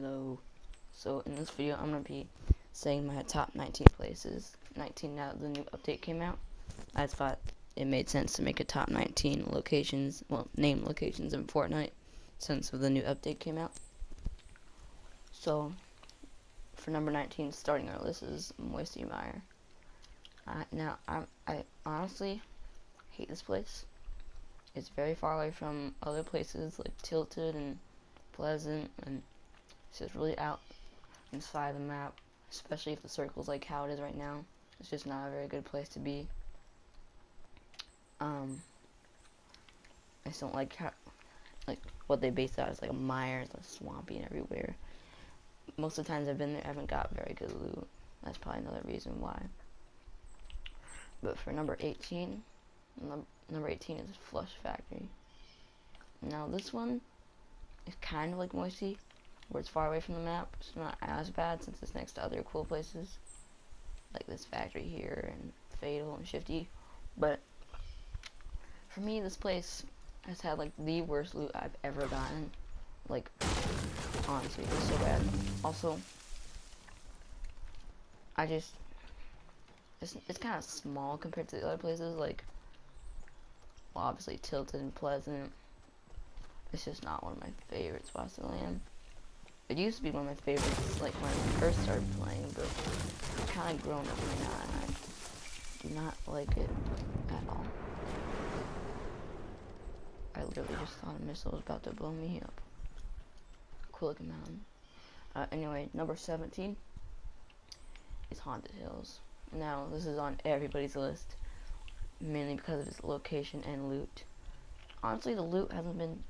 Hello. So in this video, I'm gonna be saying my top 19 places. 19 now the new update came out. I thought it made sense to make a top 19 locations, well, named locations in Fortnite, since the new update came out. So for number 19, starting our list is Moisty Mire. Now I honestly hate this place. It's very far away from other places like Tilted and Pleasant, and it's just really out inside the map, especially if the circle's like how it is right now. It's just not a very good place to be. I just don't like how, like, what they base that as, like a mire, it's like swampy and everywhere. Most of the times I've been there, I haven't got very good loot. That's probably another reason why. But for number 18, number 18 is Flush Factory. Now this one is kind of like Moisty, where it's far away from the map. It's not as bad since it's next to other cool places, like this factory here and Fatal and Shifty. But for me, this place has had like the worst loot I've ever gotten. Like, honestly, it's so bad. Also, it's kind of small compared to the other places. Like, well, obviously Tilted and Pleasant. It's just not one of my favorite spots to land. It used to be one of my favorites, like when I first started playing, but I've kind of grown up now, and I do not like it at all. I literally just thought a missile was about to blow me up. Cool looking mountain. Anyway, number 17 is Haunted Hills. Now, this is on everybody's list, mainly because of its location and loot. Honestly, the loot hasn't been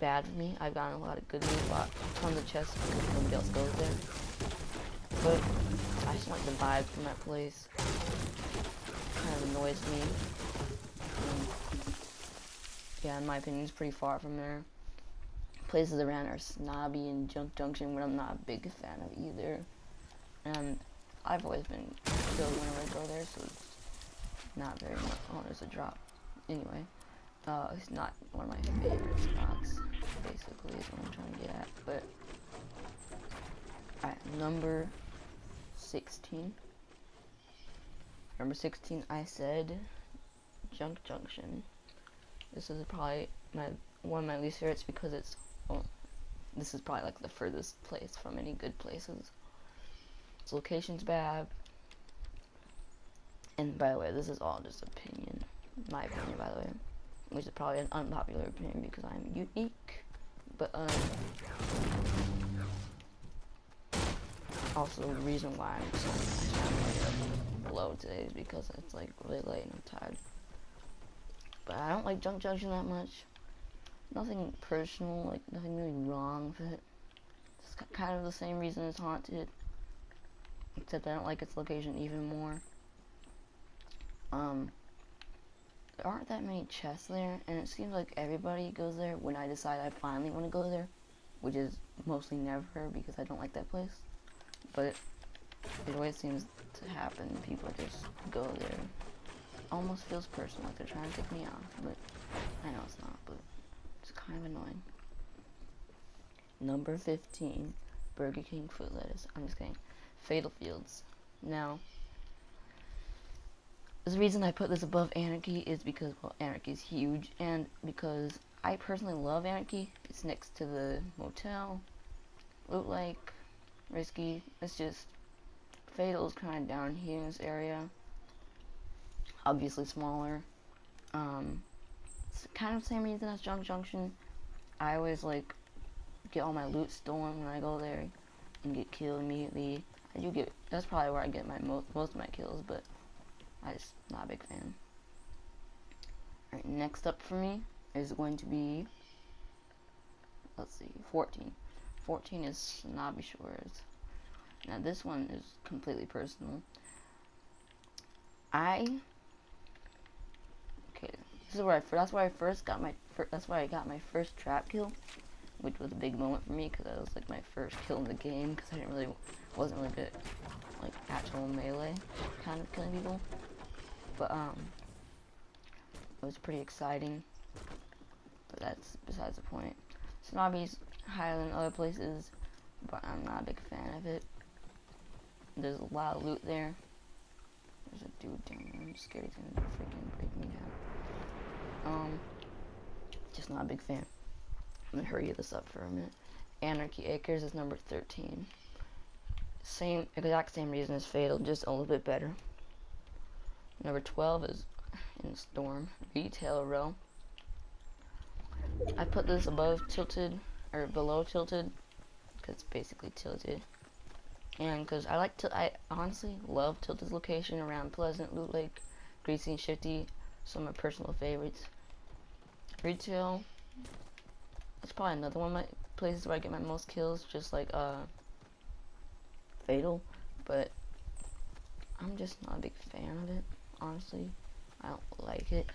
bad for me. I've gotten a lot of good loot, tons of chests because nobody else goes there. But I just like the vibe from that place. Kind of annoys me. Yeah, in my opinion, it's pretty far from there. Places around are Snobby and Junk Junction, what I'm not a big fan of either. And I've always been killed whenever I go there, so it's not very much. Oh, there's a drop. Anyway, it's not one of my favorite spots, basically, is what I'm trying to get at. But, alright, number 16. Number 16, I said Junk Junction. This is probably one of my least favorites because it's, well, this is probably like the furthest place from any good places. Its location's bad. And by the way, this is all just opinion. My opinion, by the way. Which is probably an unpopular opinion because I'm unique. But, also the reason why I'm so low today is because it's like really late and I'm tired. But I don't like Junk Junction that much. Nothing personal, like nothing really wrong with it. It's kind of the same reason as Haunted, except I don't like its location even more. There aren't that many chests there, and it seems like everybody goes there when I decide I finally want to go there, which is mostly never because I don't like that place. But it always seems to happen. People just go there. Almost feels personal, like they're trying to take me off, but I know it's not, but it's kind of annoying. Number 15, Burger King foot lettuce. I'm just kidding. Fatal Fields. Now, the reason I put this above Anarchy is because, well, Anarchy is huge, and because I personally love Anarchy. It's next to the motel, Loot Lake, Risky. It's just, Fatal's kind of down here in this area. Obviously smaller. It's kind of the same reason as Junk Junction. I always like get all my loot stolen when I go there and get killed immediately. That's probably where I get my most of my kills, but I just not a big fan. Alright, next up for me is going to be, let's see, 14. 14 is Snobby Shores. Now this one is completely personal. This is where that's where I got my first trap kill, which was a big moment for me because that was like my first kill in the game because I wasn't really good at like actual melee kind of killing people. But it was pretty exciting. But that's besides the point. Snobby's higher than other places but I'm not a big fan of it. There's a lot of loot there. There's a dude down there. I'm scared he's gonna freaking break me down. Just not a big fan. I'm gonna hurry this up for a minute. Anarchy Acres is number 13. Exact same reason as Fatal, just a little bit better. Number 12 is in Storm, Retail Row. I put this above Tilted, or below Tilted, because it's basically Tilted. And because I honestly love Tilted's location around Pleasant, Loot Lake, Greasy and Shifty, some of my personal favorites. Retail, it's probably another one of my places where I get my most kills, just like Fatal, but I'm just not a big fan of it, honestly. I don't like it.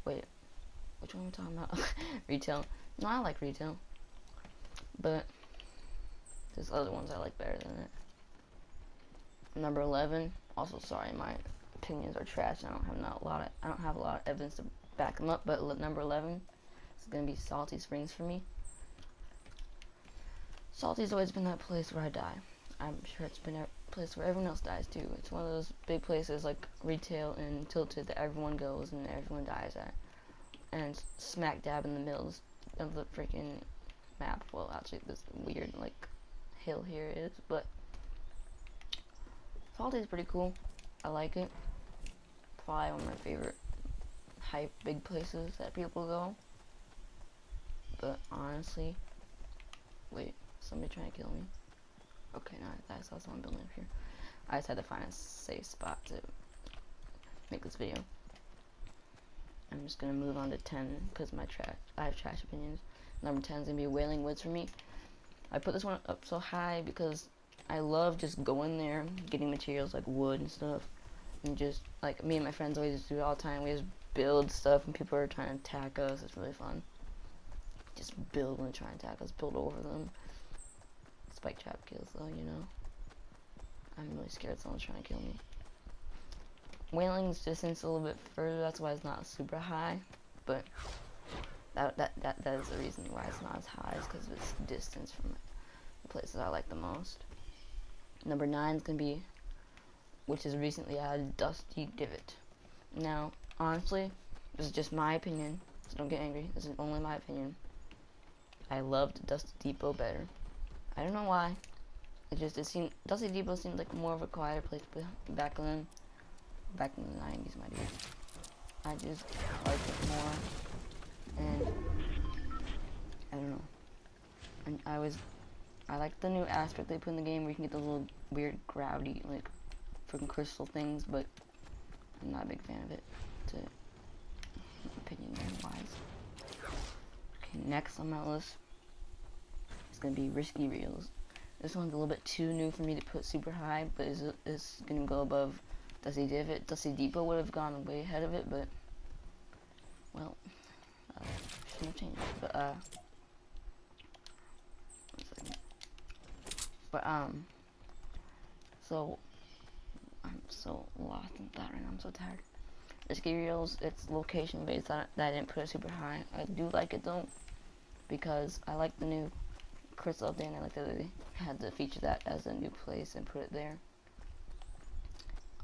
Wait, which one am I talking about? Retail. No, I like Retail, but there's other ones I like better than it. Number 11. Also, sorry, my opinions are trash. I don't have a lot of evidence to back them up. But number 11 is gonna be Salty Springs for me. Salty's always been that place where I die. I'm sure it's been a place where everyone else dies too. It's one of those big places like Retail and Tilted that everyone goes and everyone dies at. And it's smack dab in the middle of the freaking map. Well, actually, this weird like hill here is, but Salty is pretty cool. I like it. Probably one of my favorite hype big places that people go. But honestly, wait, somebody trying to kill me? Okay, no, I saw someone building up here. I just had to find a safe spot to make this video. I'm just gonna move on to 10 because I have trash opinions. Number 10 is gonna be Wailing Woods for me. I put this one up so high because I love just going there, getting materials like wood and stuff, and just like me and my friends always do it all the time. We just build stuff and people are trying to attack us. It's really fun. Just build and try and attack us, build over them. Spike trap kills though, you know. I'm really scared someone's trying to kill me. Wailing's distance a little bit further, that's why it's not super high, but that is the reason why it's not as high, is because of its distance from the places I like the most. Number 9 is gonna be, which is recently added, Dusty Divot. Now, honestly, this is just my opinion, so don't get angry. This is only my opinion. I loved Dusty Depot better. I don't know why. It seemed Dusty Depot seemed like more of a quieter place back in the 90s, my dude. I just liked it more, and I don't know. And I like the new aspect they put in the game where you can get those little weird gravity, like freaking crystal things, but I'm not a big fan of it, to opinion wise. Okay, next on my list is gonna be Risky Reels. This one's a little bit too new for me to put super high, but it's gonna go above Dusty Divot. Dusty Depot would have gone way ahead of it, but well, shouldn't have changed it. But one second. But so I'm so lost in thought right now. I'm so tired. Risky Reels, it's location based. That I didn't put it super high. I do like it though, because I like the new crystal update, and I like that they had to feature that as a new place and put it there.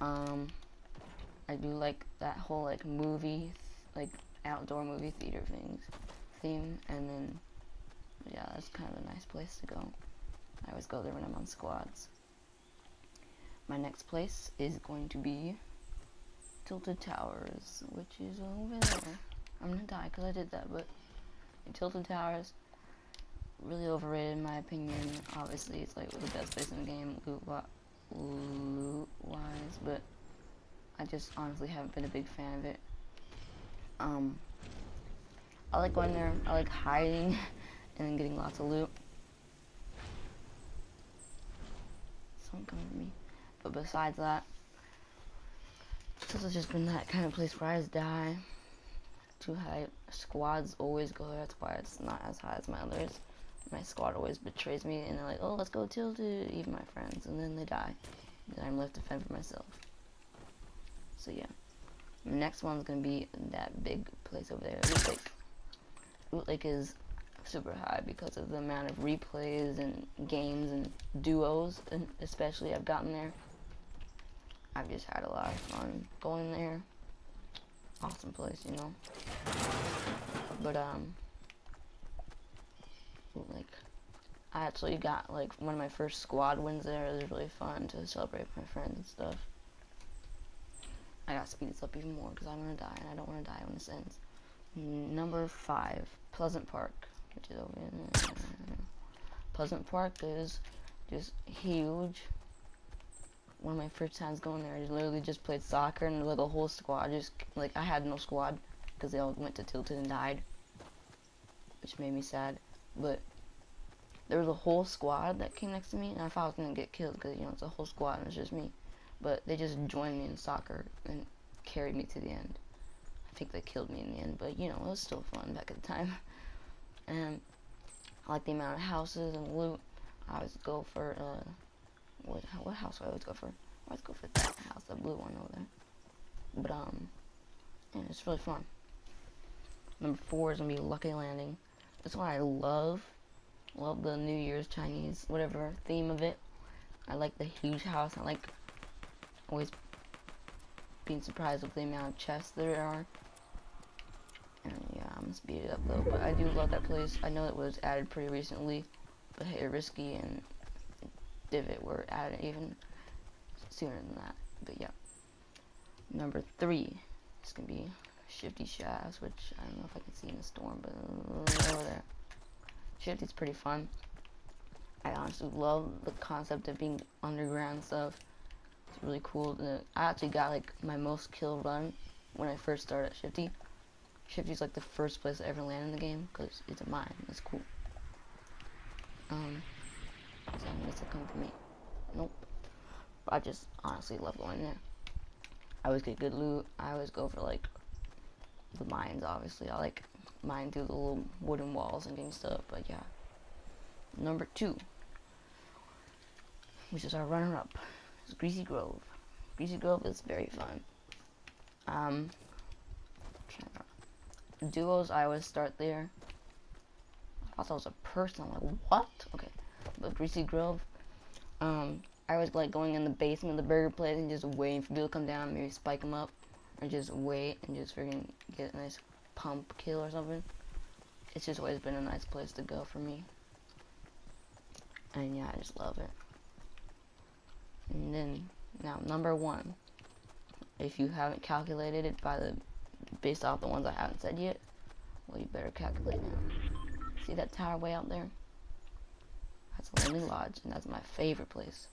I do like that whole like movie, like outdoor movie theater theme, and then yeah, that's kind of a nice place to go. I always go there when I'm on squads. My next place is going to be Tilted Towers, which is over there. I'm gonna die because I did that, but Tilted Towers, really overrated in my opinion. Obviously, it's like the best place in the game loot-wise, but I just honestly haven't been a big fan of it. I like going there. I like hiding and then getting lots of loot. Someone coming for me. But besides that, this has just been that kind of place where I just die. Too high. Squads always go there. That's why it's not as high as my others. My squad always betrays me, and they're like, oh, let's go Tilted, even my friends, and then they die. Then I'm left to fend for myself. So yeah. The next one's gonna be that big place over there, Loot Lake. Loot Lake is super high because of the amount of replays and games and duos, and especially I've gotten there. I've just had a lot of fun going there. Awesome place, you know. But like, I actually got like one of my first squad wins there. It was really fun to celebrate with my friends and stuff. I gotta speed this up even more because I'm gonna die, and I don't want to die when this ends. Number 5, Pleasant Park, which is over in Pleasant Park is just huge. One of my first times going there, I literally just played soccer, and with a whole squad, just like, I had no squad because they all went to Tilted and died, which made me sad. But there was a whole squad that came next to me, and I thought I was gonna get killed because, you know, it's a whole squad and it's just me. But they just joined me in soccer and carried me to the end. I think they killed me in the end, but you know, it was still fun back at the time. And I like the amount of houses and loot. I always go for what house do I always go for? I always go for that house, the blue one over there. But yeah, it's really fun. Number 4 is gonna be Lucky Landing. That's why I love the New Year's Chinese whatever theme of it. I like the huge house. I like always being surprised with the amount of chests there are. And yeah, I'm gonna speed it up though. But I do love that place. I know it was added pretty recently, but hey, Risky and Divot were added even sooner than that. But yeah. Number 3 is gonna be Shifty Shafts, which I don't know if I can see in the storm, but over there. Shifty's pretty fun. I honestly love the concept of being underground stuff. It's really cool. I actually got like my most kill run when I first started at Shifty. Shifty's like the first place I ever landed in the game because it's a mine. It's cool. So I guess it come for me. Nope. I just honestly love going there. I always get good loot. I always go for like the mines. Obviously, I like mine through the little wooden walls and getting stuff. But yeah. Number 2, which is our runner-up, is Greasy Grove. Greasy Grove is very fun. Duos, I always start there. I thought that was a person. I'm like, what? Okay. But Greasy Grove, I always like going in the basement of the burger place and just waiting for people to come down, maybe spike them up, or just wait and just freaking get a nice pump kill or something. It's just always been a nice place to go for me. And yeah, I just love it. And then, now, number 1. If you haven't calculated it based off the ones I haven't said yet, well, you better calculate now. See that tower way out there? That's Lonely Lodge, and that's my favorite place.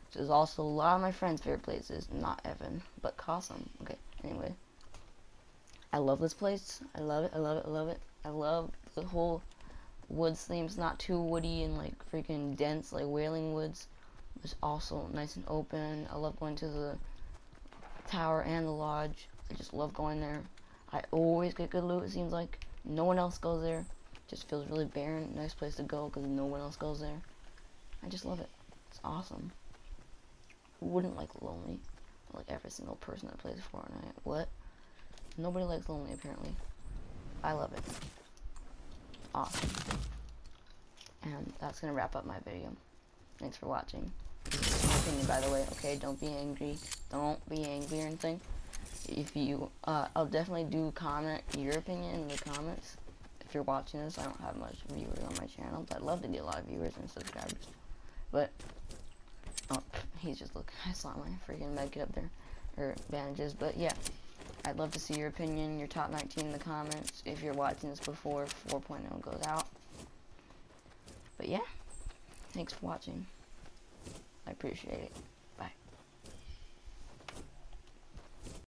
Which is also a lot of my friends' favorite places. Not Evan, but Cossum. Okay, anyway. I love this place. I love it, I love it, I love it. I love the whole woods themes, not too woody and like freaking dense like Wailing Woods. It's also nice and open. I love going to the tower and the lodge. I just love going there. I always get good loot, it seems like. No one else goes there. Just feels really barren. Nice place to go because no one else goes there. I just love it. It's awesome. Who wouldn't like Lonely? Like every single person that plays Fortnite. What? Nobody likes Lonely apparently. I love it. Awesome. And that's gonna wrap up my video. Thanks for watching. This is my opinion, by the way. Okay, don't be angry. Don't be angry or anything. If you, I'll definitely do comment your opinion in the comments. If you're watching this, I don't have much viewers on my channel, but I'd love to get a lot of viewers and subscribers. But, oh, he's just looking. I saw my freaking medkit up there, or bandages. But yeah, I'd love to see your opinion, your top 19 in the comments. If you're watching this before 4.0 goes out. But yeah, thanks for watching. I appreciate it.